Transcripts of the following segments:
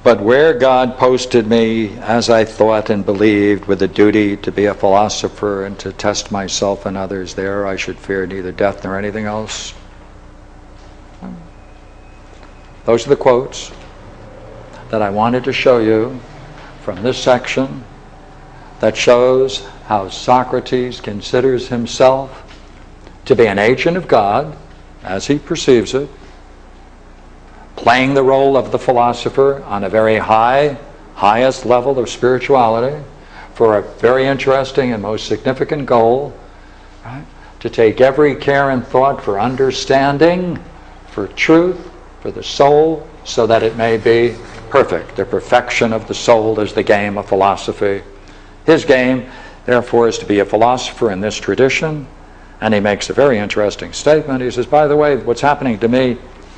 But where God posted me, as I thought and believed, with a duty to be a philosopher and to test myself and others there, I should fear neither death nor anything else. Those are the quotes that I wanted to show you from this section that shows how Socrates considers himself to be an agent of God, as he perceives it, playing the role of the philosopher on a very highest level of spirituality for a very interesting and most significant goal, right? To take every care and thought for understanding, for truth, for the soul, so that it may be perfect. The perfection of the soul is the game of philosophy. His game, therefore, is to be a philosopher in this tradition. And he makes a very interesting statement. He says, by the way, what's happening to me,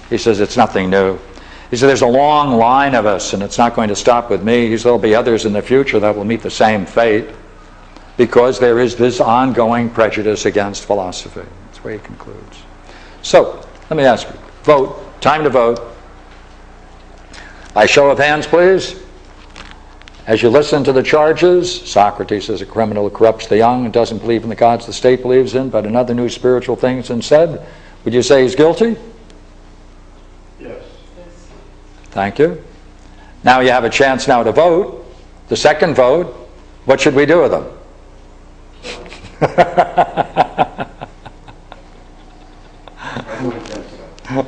he says, it's nothing new. He said, there's a long line of us, and it's not going to stop with me. He said, there'll be others in the future that will meet the same fate, because there is this ongoing prejudice against philosophy. That's where he concludes. So, let me ask you, vote. Time to vote. By show of hands, please. As you listen to the charges, Socrates is a criminal who corrupts the young and doesn't believe in the gods the state believes in, but in other new spiritual things instead, would you say he's guilty? Yes. Thank you. Now you have a chance now to vote. The second vote, what should we do with him?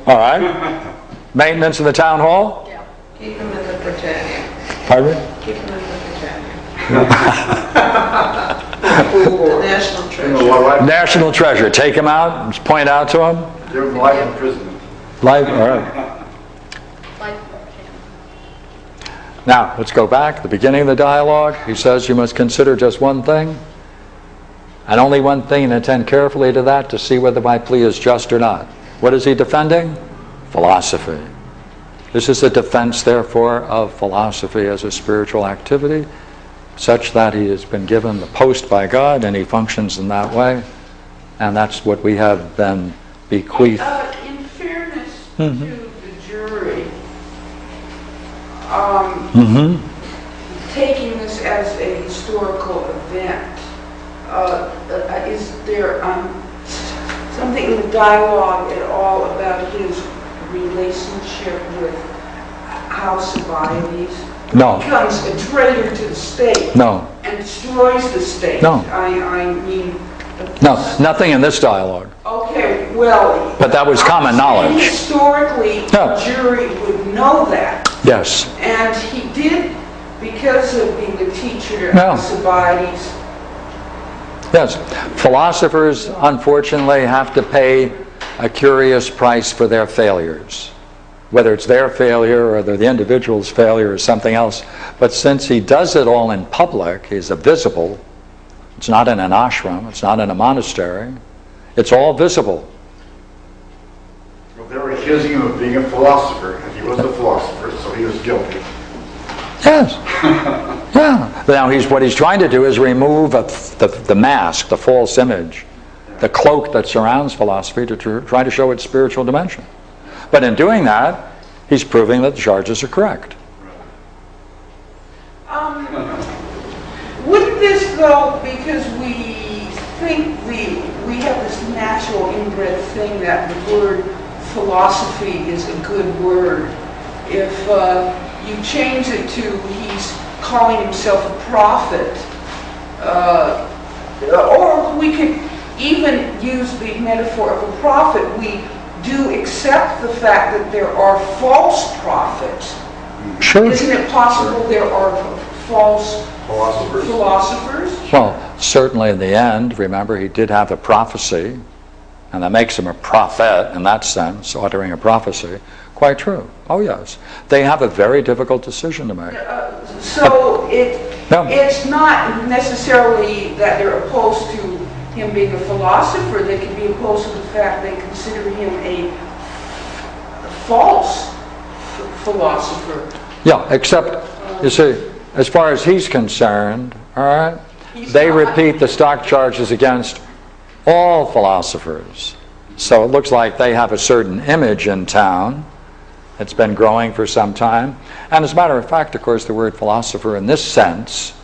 All right. Maintenance in the town hall? Yeah. Keep him in the Britannia. Pardon? Keep him in the Britannia. The national treasure. National treasure. Take him out, just point out to him. Give him life imprisonment. Life, all right. Now, let's go back to the beginning of the dialogue. He says you must consider just one thing, and only one thing, and attend carefully to that to see whether my plea is just or not. What is he defending? Philosophy. This is a defense, therefore, of philosophy as a spiritual activity, such that he has been given the post by God, and he functions in that way, and that's what we have then bequeathed. In fairness to the jury, taking this as a historical event, is there something in the dialogue at all about his relationship with Alcibiades? No. He becomes a traitor to the state. No. And destroys the state. No. I mean... No, nothing in this dialogue. Okay, well... But that was common knowledge. Historically, No. the jury would know that. Yes. And he did, because of being a teacher to No. Alcibiades. Yes. Philosophers, unfortunately, have to pay a curious price for their failures. Whether it's their failure or the individual's failure or something else. But since he does it all in public, he's a visible. It's not in an ashram, it's not in a monastery. It's all visible. Well, they were accusing him of being a philosopher, and he was a philosopher, so he was guilty. Yes. Yeah. Now what he's trying to do is remove the mask, the false image, the cloak that surrounds philosophy to try to show its spiritual dimension. But in doing that, he's proving that the charges are correct. Wouldn't this, though, because we think we have this natural inbred thing that the word philosophy is a good word, if you change it to he's calling himself a prophet, or we could even use the metaphor of a prophet, we do accept the fact that there are false prophets. Sure. Isn't it possible there are false philosophers? Well, certainly in the end, remember, he did have a prophecy, and that makes him a prophet in that sense, uttering a prophecy. Quite true. Oh, yes. They have a very difficult decision to make. So it's not necessarily that they're opposed to him being a philosopher. They can be opposed to the fact they consider him a false philosopher. Yeah, except, you see, as far as he's concerned, all right, they repeat the stock charges against all philosophers. So it looks like they have a certain image in town, It's been growing for some time. And as a matter of fact, of course, the word philosopher in this sense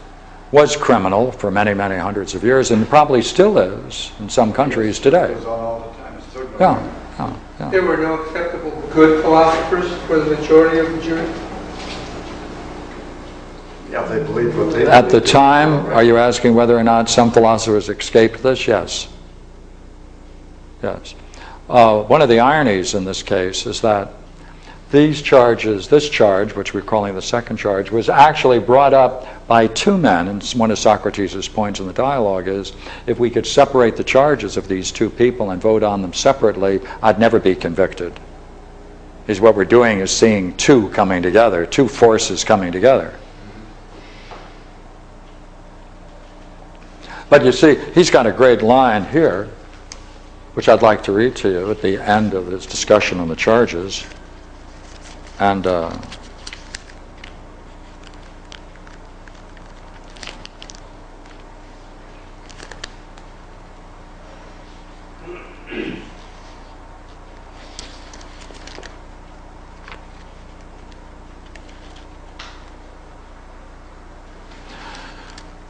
was criminal for many, many hundreds of years, and probably still is in some countries today. It goes on all the time. It's still going Yeah, on. yeah. There were no acceptable good philosophers for the majority of the jury? Yeah, they believe what they At the believe. time, are you asking whether or not some philosophers escaped this? Yes. Yes. One of the ironies in this case is that these charges, this charge, which we're calling the second charge, was actually brought up by two men. And one of Socrates' points in the dialogue is, if we could separate the charges of these two people and vote on them separately, I'd never be convicted. Is what we're doing is seeing two coming together, two forces coming together. But you see, he's got a great line here, which I'd like to read to you at the end of this discussion on the charges. And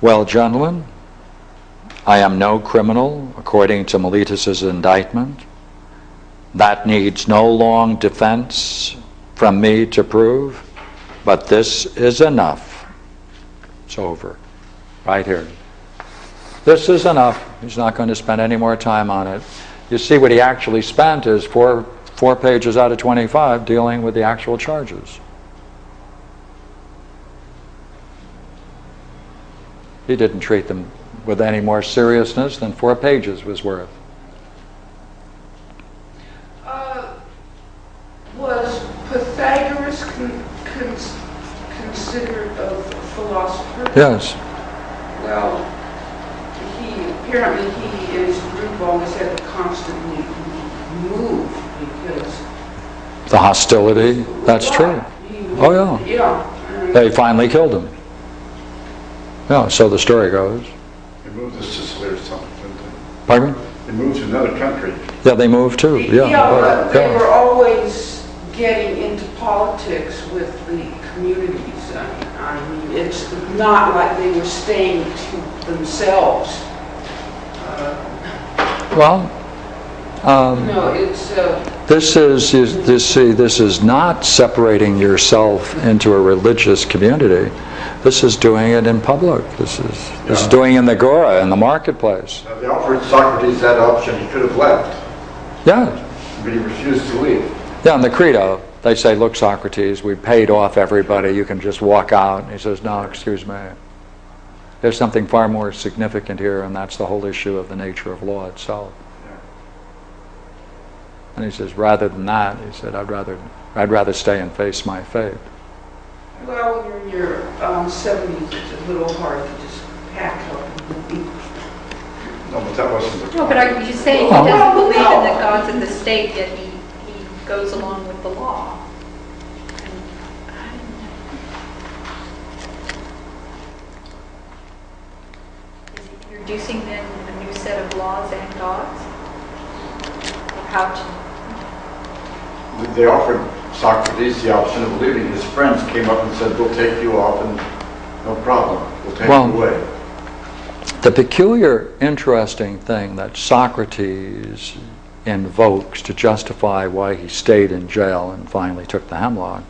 well, gentlemen, I am no criminal according to Meletus's indictment. That needs no long defense from me to prove, but this is enough. It's over. Right here. This is enough. He's not going to spend any more time on it. You see, what he actually spent is four pages out of 25 dealing with the actual charges. He didn't treat them with any more seriousness than 4 pages was worth. Was Pythagoras considered a philosopher? Yes. Well, apparently he and his group always had to constantly move because... The hostility, that's true. Oh, yeah. Yeah. They finally killed him. Yeah, so the story goes. They moved to Sicily or something, didn't they? Pardon me? They moved to another country. Yeah, they moved too. Yeah, but they yeah. were always getting into politics with the communities. I mean, it's not like they were staying to themselves. Well, No, it's... this is not separating yourself into a religious community. This is doing it in public. This is doing it in the agora, in the marketplace. They offered Socrates that option. He could have left, Yeah. but he refused to leave. Yeah, in the Credo, they say, look, Socrates, we paid off everybody. You can just walk out. And he says, no, excuse me. There's something far more significant here, and that's the whole issue of the nature of law itself. And he says, rather than that, he said, I'd rather stay and face my fate. Well, when you're in your 70s, it's a little hard to just pack up and leave. No, but that wasn't the No, but are you saying he doesn't believe in the gods of the state, yet he goes along with the law? Is he introducing then a new set of laws and gods? How to... They offered Socrates the option of leaving. His friends came up and said, we'll take you off and no problem. We'll take you away. The peculiar, interesting thing that Socrates invokes to justify why he stayed in jail and finally took the hemlock